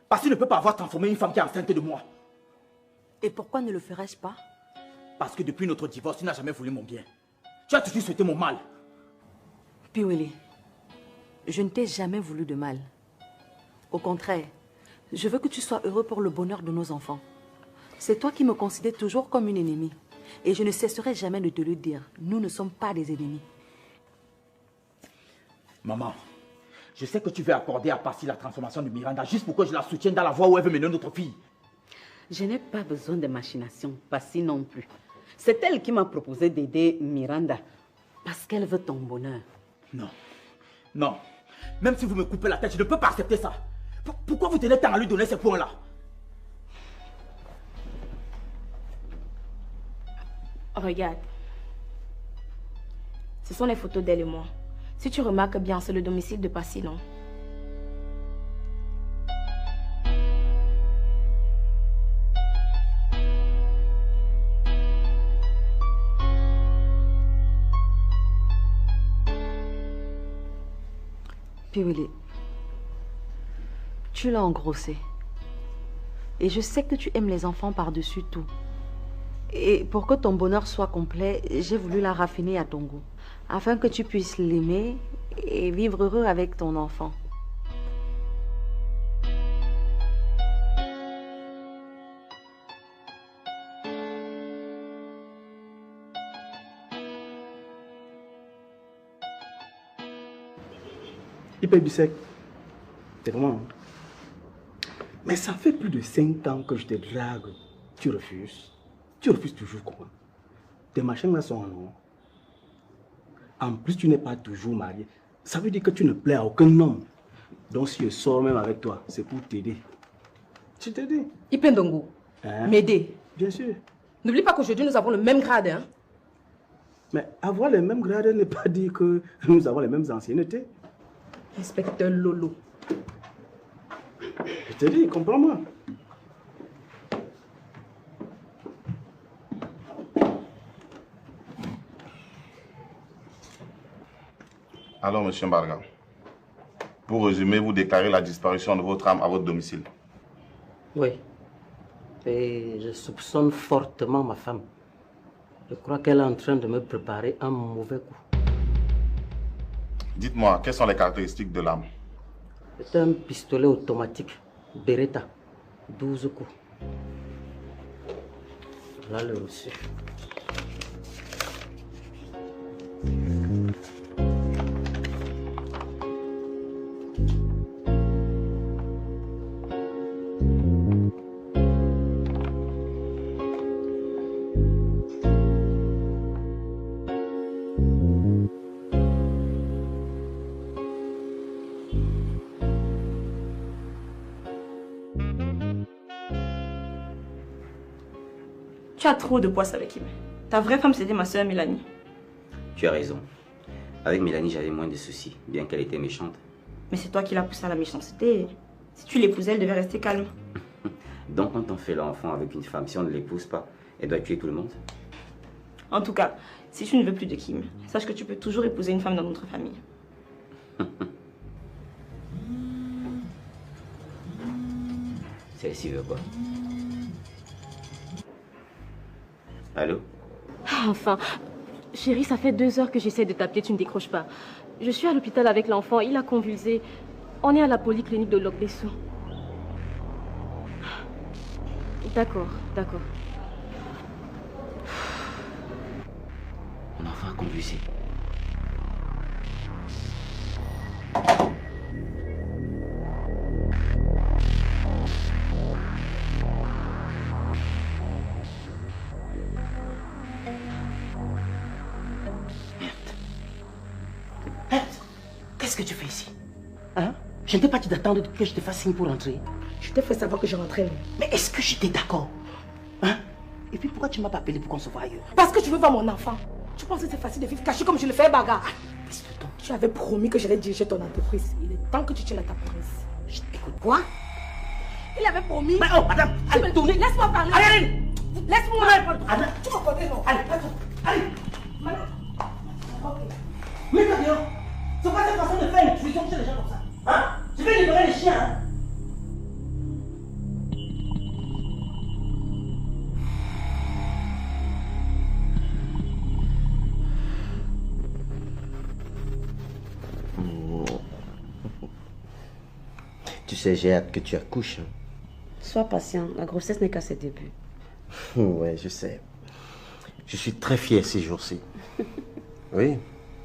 Parce qu'il ne peut pas avoir transformé une femme qui est enceinte de moi. Et pourquoi ne le ferais-je pas? Parce que depuis notre divorce, tu n'as jamais voulu mon bien. Tu as toujours souhaité mon mal. Piwele, je ne t'ai jamais voulu de mal. Au contraire, je veux que tu sois heureux pour le bonheur de nos enfants. C'est toi qui me considères toujours comme une ennemie. Et je ne cesserai jamais de te le dire. Nous ne sommes pas des ennemis. Maman, je sais que tu veux accorder à Passy la transformation de Miranda juste pour que je la soutienne dans la voie où elle veut mener notre fille. Je n'ai pas besoin de machination, Passy non plus. C'est elle qui m'a proposé d'aider Miranda parce qu'elle veut ton bonheur. Non, non. Même si vous me coupez la tête, je ne peux pas accepter ça. Pourquoi vous tenez tant à lui donner ces points-là? Regarde. Ce sont les photos d'elle et moi. Si tu remarques bien, c'est le domicile de Passy, non? Piwele, tu l'as engrossé. Et je sais que tu aimes les enfants par-dessus tout. Et pour que ton bonheur soit complet, j'ai voulu la raffiner à ton goût, afin que tu puisses l'aimer et vivre heureux avec ton enfant. Hyper bisec. C'est vraiment. Mais ça fait plus de 5 ans que je te drague. Tu refuses. Tu refuses toujours quoi? Tes machins là sont en or. En plus, tu n'es pas toujours marié. Ça veut dire que tu ne plais à aucun homme. Donc si je sors même avec toi, c'est pour t'aider. Tu t'aides. Ipendongo, m'aider. Bien sûr. N'oublie pas qu'aujourd'hui nous avons le même grade, hein? Mais avoir les mêmes grades ne pas dire que nous avons les mêmes anciennetés. Inspecteur Lolo. Je te dis, comprends-moi. Alors, monsieur Mbarga, pour résumer, vous déclarez la disparition de votre âme à votre domicile. Oui. Et je soupçonne fortement ma femme. Je crois qu'elle est en train de me préparer un mauvais coup. Dites-moi, quelles sont les caractéristiques de l'âme? C'est un pistolet automatique, Beretta, 12 coups. Là, le reçu. Tu as trop de poisse avec lui. Ta vraie femme, c'était ma soeur Mélanie. Tu as raison. Avec Mélanie, j'avais moins de soucis, bien qu'elle était méchante. Mais c'est toi qui l'as poussée à la méchanceté. Si tu l'épousais, elle devait rester calme. Donc quand on fait l'enfant avec une femme, si on ne l'épouse pas, elle doit tuer tout le monde? En tout cas, si tu ne veux plus de Kim, sache que tu peux toujours épouser une femme dans notre famille. Celle-ci veut quoi? Allô? Enfin, chérie, ça fait 2 heures que j'essaie de t'appeler, tu ne décroches pas. Je suis à l'hôpital avec l'enfant, il a convulsé. On est à la polyclinique de Locdessous. D'accord, d'accord. Mon enfant a convulsé. Qu'est-ce que tu fais ici? Hein? Je ne t'ai pas dit d'attendre que je te fasse signe pour rentrer. Je t'ai fait savoir que je rentrais. Mais est-ce que j'étais d'accord? Hein? Et puis pourquoi tu ne m'as pas appelé pour qu'on se voie ailleurs? Parce que tu veux voir mon enfant. Tu penses que c'est facile de vivre caché comme je le fais, bagarre? Tu avais promis que j'allais diriger ton entreprise. Il est temps que tu tiennes à ta promesse. Je t'écoute. Quoi? Il avait promis. Mais oh, madame! Allez, tournez. Laisse-moi parler. Allez! Laisse-moi. Allez! Tu m'as porté, non? Allez! Allez! Madame. Ok. Mets-toi dehors! C'est pas cette façon de faire une tuition chez les gens comme ça! Hein? Je vais libérer les chiens! Hein? sais, j'ai hâte que tu accouches. Sois patient, la grossesse n'est qu'à ses débuts. Ouais, je sais. Je suis très fier ces jours-ci. Oui,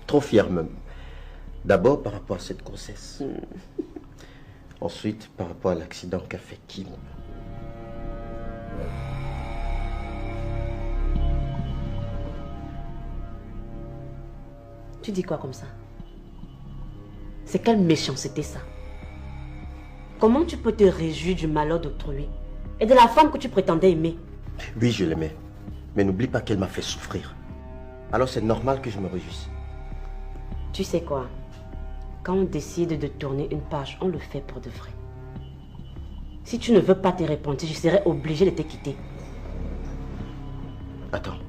trop fier même. D'abord par rapport à cette grossesse. Ensuite, par rapport à l'accident qu'a fait Kim. Tu dis quoi comme ça? C'est quelle méchanceté ça? Comment tu peux te réjouir du malheur d'autrui et de la femme que tu prétendais aimer? Oui, je l'aimais. Mais n'oublie pas qu'elle m'a fait souffrir. Alors c'est normal que je me réjouisse. Tu sais quoi? Quand on décide de tourner une page, on le fait pour de vrai. Si tu ne veux pas te repentir, je serai obligée de te quitter. Attends.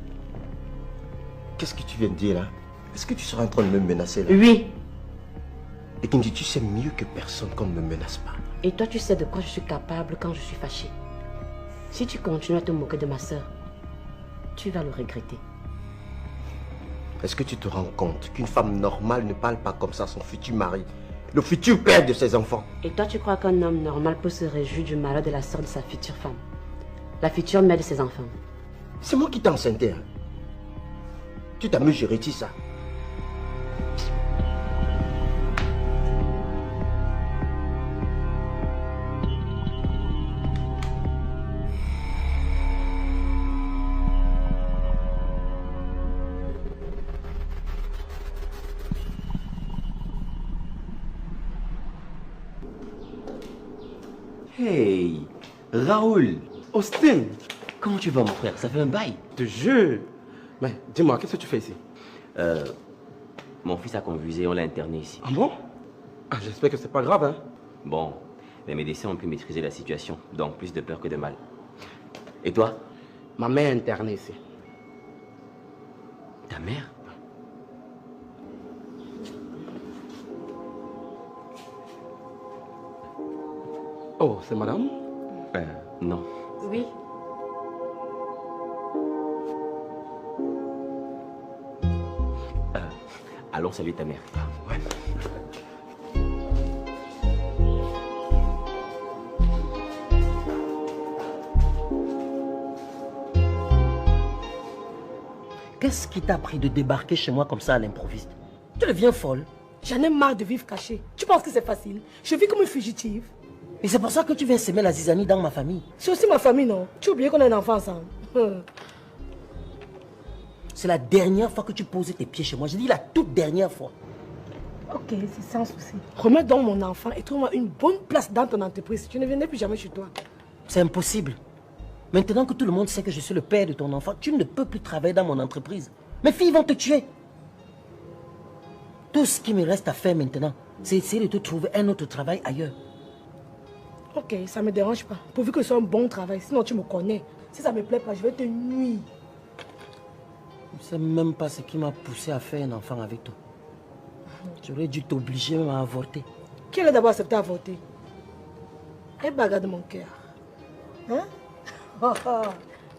Qu'est-ce que tu viens de dire là? Est-ce que tu seras en train de me menacer là? Oui. Et Kinji, tu sais mieux que personne qu'on ne me menace pas. Et toi, tu sais de quoi je suis capable quand je suis fâchée. Si tu continues à te moquer de ma soeur, tu vas le regretter. Est-ce que tu te rends compte qu'une femme normale ne parle pas comme ça à son futur mari, le futur père de ses enfants? Et toi, tu crois qu'un homme normal peut se réjouir du malheur de la soeur de sa future femme, la future mère de ses enfants? C'est moi qui t'ai enceinté. Hein? Tu t'amuses, je retire ça. Hey, Raoul, Austin, comment tu vas mon frère? Ça fait un bail. te jure. Mais dis-moi, qu'est-ce que tu fais ici? Mon fils a convulsé, on l'a interné ici. Ah bon? Ah, j'espère que c'est pas grave, hein? Bon, les médecins ont pu maîtriser la situation, donc plus de peur que de mal. Et toi? Ma mère est internée ici. Ta mère? Oh, c'est madame? Non. Oui. Allons saluer ta mère. Ouais. Qu'est-ce qui t'a pris de débarquer chez moi comme ça à l'improviste? Tu deviens folle. J'en ai marre de vivre cachée. Tu penses que c'est facile? Je vis comme une fugitive. Et c'est pour ça que tu viens semer la zizanie dans ma famille. C'est aussi ma famille, non? Tu as oublié qu'on a un enfant ensemble. C'est la dernière fois que tu poses tes pieds chez moi. Je dis la toute dernière fois. Ok, c'est sans souci. Remets donc mon enfant et trouve-moi une bonne place dans ton entreprise. Tu ne viendrai plus jamais chez toi. C'est impossible. Maintenant que tout le monde sait que je suis le père de ton enfant, tu ne peux plus travailler dans mon entreprise. Mes filles vont te tuer. Tout ce qui me reste à faire maintenant, c'est essayer de te trouver un autre travail ailleurs. Ok, ça ne me dérange pas. Pourvu que ce soit un bon travail. Sinon, tu me connais. Si ça ne me plaît pas, je vais te nuire. Je ne sais même pas ce qui m'a poussé à faire un enfant avec toi. J'aurais dû t'obliger même à avorter. Qui a d'abord accepté à avorter? Et bagarre de mon cœur. Hein?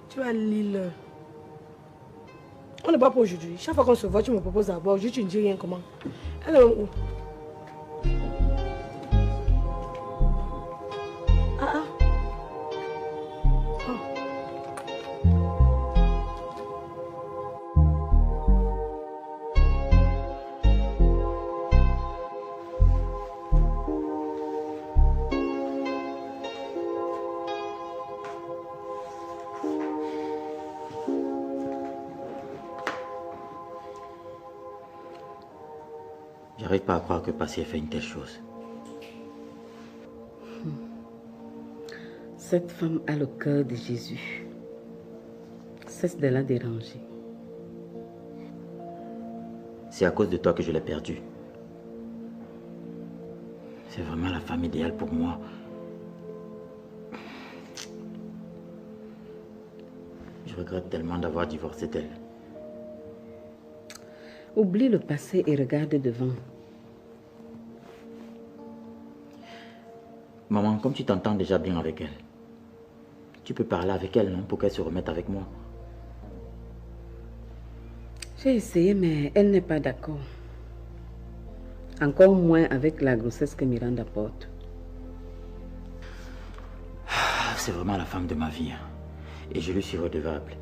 Tu as l'île. On n'est pas pour aujourd'hui. Chaque fois qu'on se voit, tu me proposes d'abord. Aujourd'hui, tu ne dis rien comment. Alors, où? J'arrive pas à croire que Passy ait fait une telle chose. Cette femme a le cœur de Jésus. Cesse de la déranger. C'est à cause de toi que je l'ai perdue. C'est vraiment la femme idéale pour moi. Je regrette tellement d'avoir divorcé d'elle. Oublie le passé et regarde devant. Maman, comme tu t'entends déjà bien avec elle, tu peux parler avec elle, non, pour qu'elle se remette avec moi. J'ai essayé, mais elle n'est pas d'accord. Encore moins avec la grossesse que Miranda porte. c'est vraiment la femme de ma vie. Et je lui suis redevable.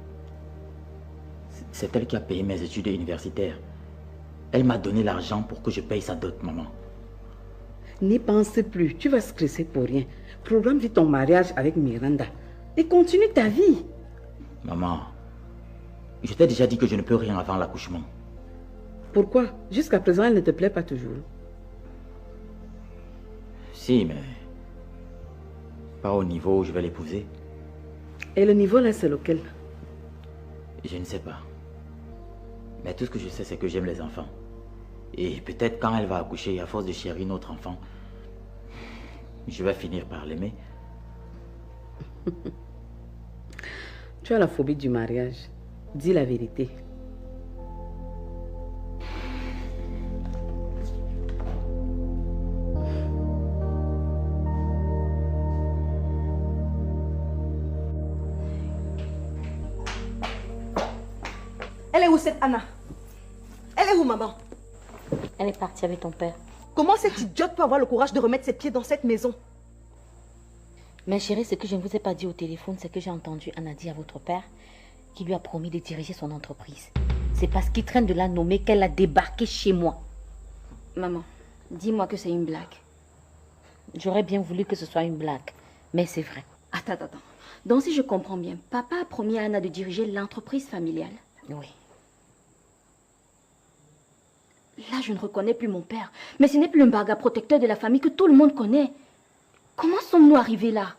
C'est elle qui a payé mes études universitaires. Elle m'a donné l'argent pour que je paye sa dot, maman. N'y pense plus, tu vas stresser pour rien. Programme vite ton mariage avec Miranda et continue ta vie. Maman, je t'ai déjà dit que je ne peux rien avant l'accouchement. Pourquoi? Jusqu'à présent, elle ne te plaît pas toujours. Si, mais pas au niveau où je vais l'épouser. Et le niveau là, c'est lequel? Je ne sais pas. Mais tout ce que je sais, c'est que j'aime les enfants. Et peut-être quand elle va accoucher, à force de chérir notre enfant, je vais finir par l'aimer. Tu as la phobie du mariage. Dis la vérité. Elle est où cette Anna? Elle est où, maman? Elle est partie avec ton père. Comment cette idiote peut avoir le courage de remettre ses pieds dans cette maison? Mais chérie, ce que je ne vous ai pas dit au téléphone, c'est que j'ai entendu Anna dire à votre père qu'il lui a promis de diriger son entreprise. C'est parce qu'il traîne de la nommer qu'elle a débarqué chez moi. Maman, dis-moi que c'est une blague. J'aurais bien voulu que ce soit une blague, mais c'est vrai. Attends. Donc si je comprends bien, papa a promis à Anna de diriger l'entreprise familiale. Oui. Là, je ne reconnais plus mon père. Mais ce n'est plus un Mbarga protecteur de la famille que tout le monde connaît. Comment sommes-nous arrivés là?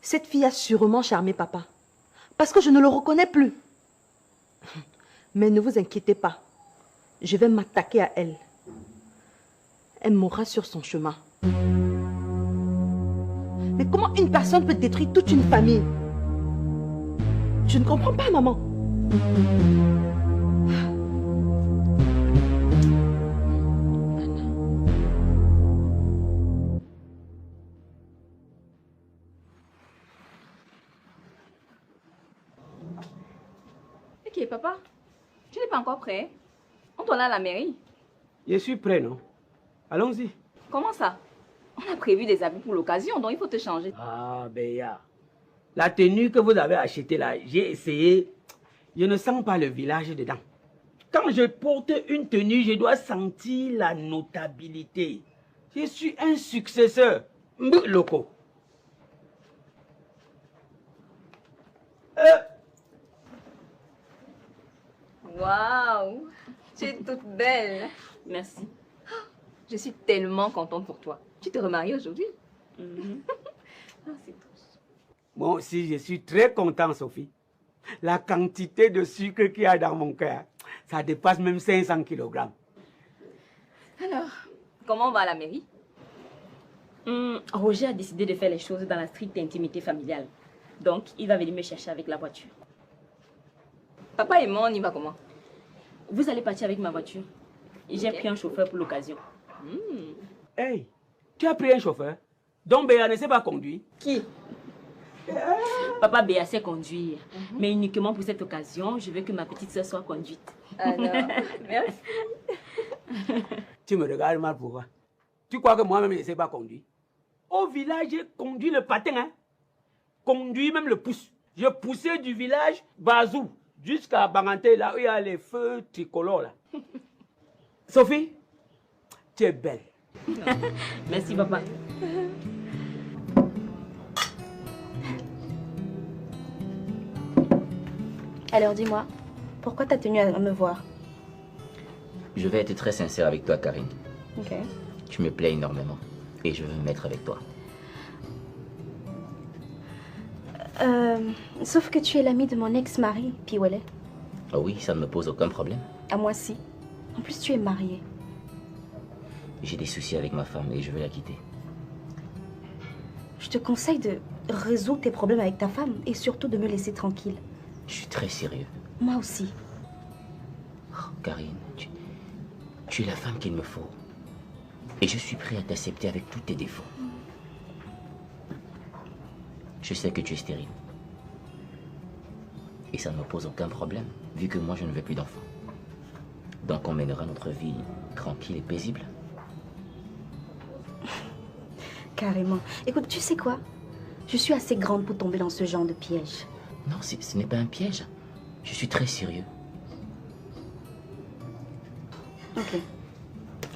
Cette fille a sûrement charmé papa. Parce que je ne le reconnais plus. Mais ne vous inquiétez pas. Je vais m'attaquer à elle. Elle mourra sur son chemin. Mais comment une personne peut détruire toute une famille? Je ne comprends pas, maman. Ok, papa, tu n'es pas encore prêt? On doit aller à la mairie. Je suis prêt, non? Allons-y. Comment ça? On a prévu des habits pour l'occasion, donc il faut te changer. Ah, Béa. La tenue que vous avez achetée là, j'ai essayé. Je ne sens pas le village dedans. Quand je porte une tenue, je dois sentir la notabilité. Je suis un successeur. Loco. Waouh, tu es toute belle. Merci. Je suis tellement contente pour toi. Tu te remaries aujourd'hui? Ah, c'est tout. Moi aussi, je suis très content, Sophie. La quantité de sucre qu'il y a dans mon cœur, ça dépasse même 500 kg. Alors, comment on va à la mairie? Roger a décidé de faire les choses dans la stricte intimité familiale. Donc, il va venir me chercher avec la voiture. Papa et moi, on y va comment? Vous allez partir avec ma voiture. J'ai pris un chauffeur pour l'occasion. Hey, tu as pris un chauffeur? Donc Béa ne sait pas conduire? Qui? Papa Béa sait conduire. Mais uniquement pour cette occasion, je veux que ma petite soeur soit conduite. Alors, merci. Tu me regardes mal pourquoi? Tu crois que moi-même je ne sais pas conduire? Au village, j'ai conduit le patin, hein? Conduit même le pouce. Je poussais du village Bazou jusqu'à Banganté, là où il y a les feux tricolores. Là. Sophie, tu es belle. Merci, papa. Alors, dis-moi, pourquoi t'as tenu à me voir? Je vais être très sincère avec toi, Karine. Ok. Tu me plais énormément et je veux me mettre avec toi. Sauf que tu es l'ami de mon ex-mari, Piwele. Oh oui, ça ne me pose aucun problème. À moi si. En plus, tu es mariée. J'ai des soucis avec ma femme et je veux la quitter. Je te conseille de résoudre tes problèmes avec ta femme et surtout de me laisser tranquille. Je suis très sérieux. Moi aussi. Oh, Karine, tu es la femme qu'il me faut. Et je suis prêt à t'accepter avec tous tes défauts. Je sais que tu es stérile. Et ça ne me pose aucun problème, vu que moi je ne veux plus d'enfants. Donc on mènera notre vie tranquille et paisible. Carrément. Écoute, tu sais quoi? Je suis assez grande pour tomber dans ce genre de piège. Non, ce n'est pas un piège. Je suis très sérieux. Ok.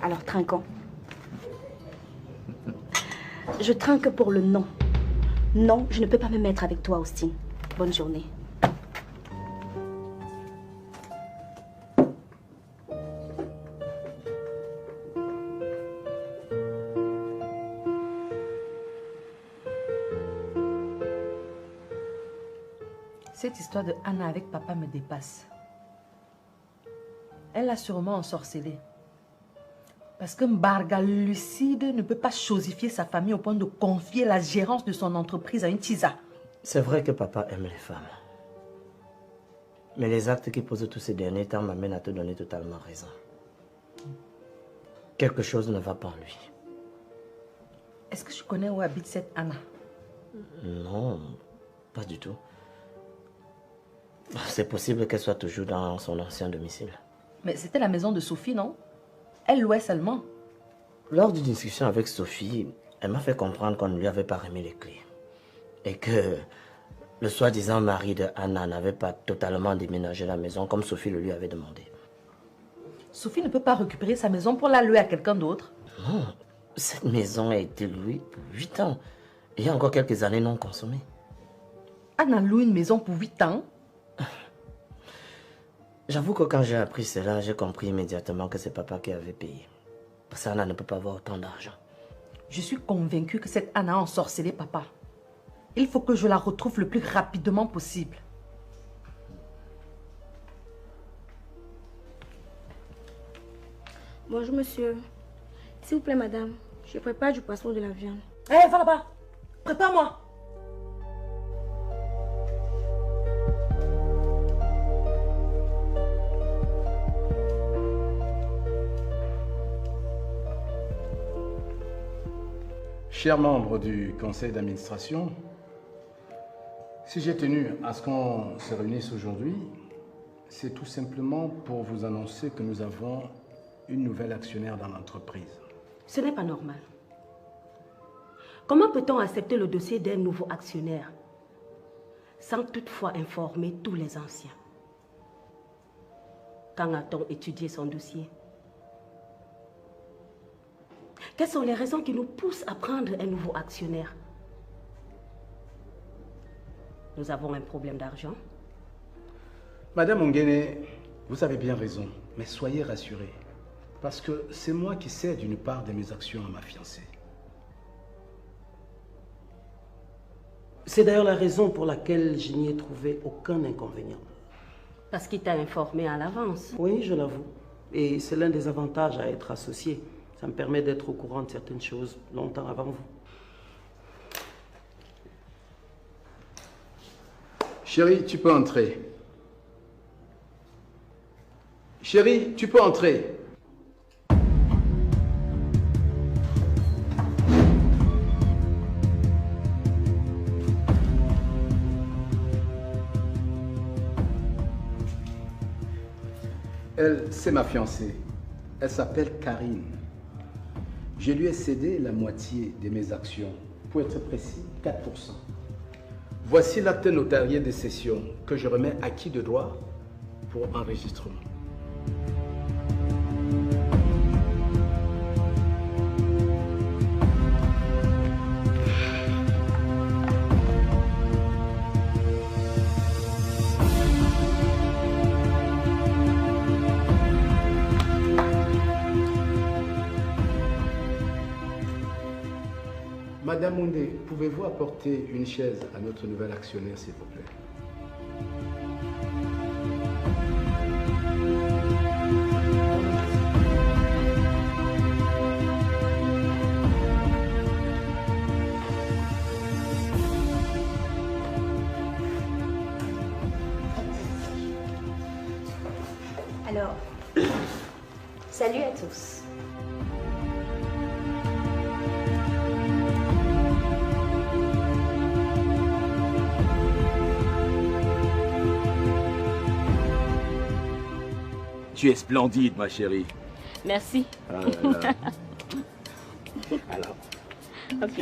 Alors, trinquons. Je trinque pour le non. Non, je ne peux pas me mettre avec toi, Austin. Bonne journée. Cette histoire de Anna avec papa me dépasse. Elle l'a sûrement ensorcelée. Parce que Mbarga lucide ne peut pas chosifier sa famille au point de confier la gérance de son entreprise à une tisa. C'est vrai que papa aime les femmes. Mais les actes qu'il pose tous ces derniers temps m'amènent à te donner totalement raison. Quelque chose ne va pas en lui. Est-ce que je connais où habite cette Anna? Non, pas du tout. C'est possible qu'elle soit toujours dans son ancien domicile. Mais c'était la maison de Sophie, non? Elle louait seulement. Lors d'une discussion avec Sophie, elle m'a fait comprendre qu'on ne lui avait pas remis les clés. Et que le soi-disant mari de Anna n'avait pas totalement déménagé la maison comme Sophie le lui avait demandé. Sophie ne peut pas récupérer sa maison pour la louer à quelqu'un d'autre? Non, cette maison a été louée pour 8 ans. Il y a encore quelques années non consommées. Anna loue une maison pour 8 ans? J'avoue que quand j'ai appris cela, j'ai compris immédiatement que c'est papa qui avait payé. Parce qu'Anna ne peut pas avoir autant d'argent. Je suis convaincue que cette Anna a ensorcelé papa. Il faut que je la retrouve le plus rapidement possible. Bonjour monsieur. S'il vous plaît madame, je prépare du poisson de la viande. Hé, va là-bas. Prépare-moi. Chers membres du conseil d'administration, si j'ai tenu à ce qu'on se réunisse aujourd'hui, c'est tout simplement pour vous annoncer que nous avons une nouvelle actionnaire dans l'entreprise. Ce n'est pas normal. Comment peut-on accepter le dossier d'un nouveau actionnaire sans toutefois informer tous les anciens? Quand a-t-on étudié son dossier? Quelles sont les raisons qui nous poussent à prendre un nouveau actionnaire? Nous avons un problème d'argent. Madame Ongene, vous avez bien raison, mais soyez rassurée, parce que c'est moi qui cède une part de mes actions à ma fiancée. C'est d'ailleurs la raison pour laquelle je n'y ai trouvé aucun inconvénient. Parce qu'il t'a informé à l'avance. Oui, je l'avoue. Et c'est l'un des avantages à être associé. Ça me permet d'être au courant de certaines choses longtemps avant vous. Chérie, tu peux entrer. Chérie, tu peux entrer. Elle, c'est ma fiancée. Elle s'appelle Karine. Je lui ai cédé la moitié de mes actions, pour être précis, 4%. Voici l'acte notarié de cession que je remets acquis de droit pour enregistrement. Madame Ondé, pouvez-vous apporter une chaise à notre nouvel actionnaire, s'il vous plaît? Alors, salut à tous. Tu es splendide, ma chérie. Merci. Ah là là. Alors. Ok.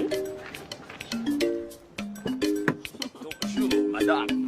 madame.